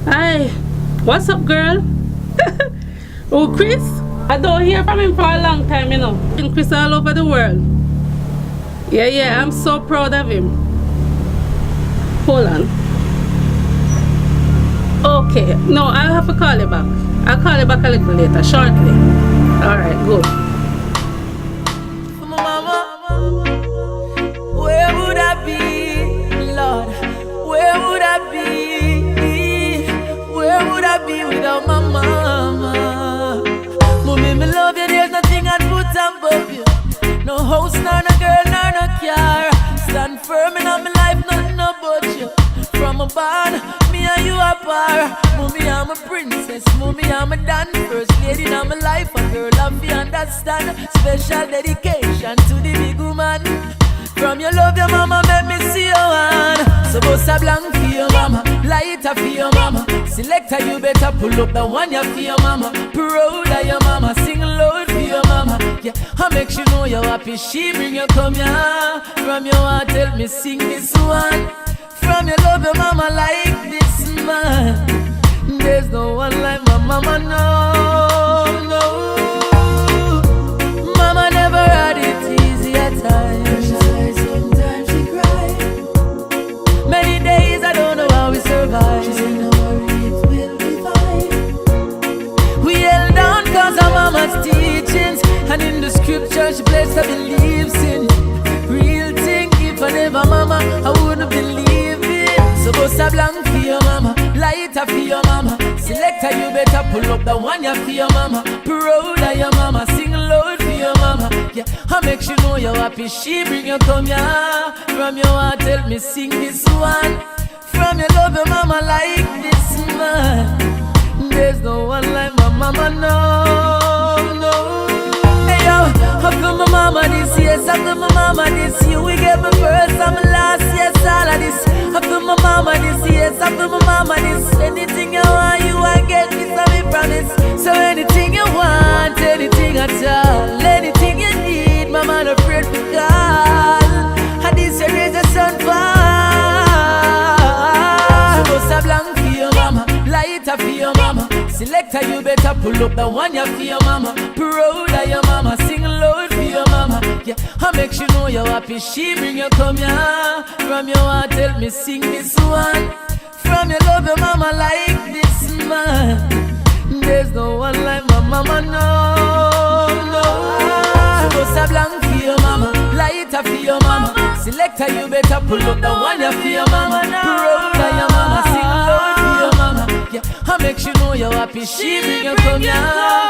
Hi, what's up, girl? Oh, Chris? I don't hear from him for a long time, you know. And Chris all over the world. Yeah, I'm so proud of him. Hold on. Okay, no, I'll have to call you back. I'll call you back a little later, shortly. Alright, good. Mama, where would I be, Lord? Where would I be? Where would I be without my mama? Mommy, me love you, there's nothing I'd put above you. No house, nor no girl, nor no car. Stand firm in my life, nothing about you. From a barn, me and you are par. Mommy, I'm a princess. Mommy, I'm a dan. First lady in my life, a girl of you understand. Special dedication to the big woman. From your love, your mama make me see your hand. So bust a blank for your mama, lighter for your mama. Selector, you better pull up the one you for your mama. Proud of your mama, sing loud for your mama. Yeah, I make you know you're happy. She bring you come here. From your heart, tell me sing this one. From your love, your mama like this man. There's no one like my mama, no, no. Mama never had it easy at times. Sometimes she cried. Many days I don't know how we survive. She said, no worry, it will be fine. We held down cause of mama's teachings. And in the scripture she placed her beliefs in. Real thing, if I never mama, I wouldn't believe. So bust a blank for your mama, lighter for your mama. Selector, you better pull up the one you for your mama. Proud of your mama, sing loud for your mama. Yeah, I make you know you're happy. She bring you come here. From your heart, tell me sing this one. From your love, your mama like this man. There's no one like my mama, no, no. Hey yo, I feel my mama this year, I feel my mama this year. We get my first and my last, yes, all of this. I feel my mama this, yes, I feel my mama this. Anything you want, you want get this, I promise. So anything you want, anything at all, anything you need, mama no afraid to call. And this year is a sun fall. So bust a blank for your mama, lighter for your mama. Selector, you better pull up the one you for your mama. Proud of your mama, sing loud for your mama. Yeah, I make you know you're happy. She bring you come here. From your heart, tell me sing this one. From your love, your mama like this man. There's no one like my mama, no, no. So bust a blank for your mama, lighter for your mama. Selector, you better pull up the one you for your mama. Proud of your mama, sing loud for your mama. Yeah, I make you know you're happy. She bring you come here.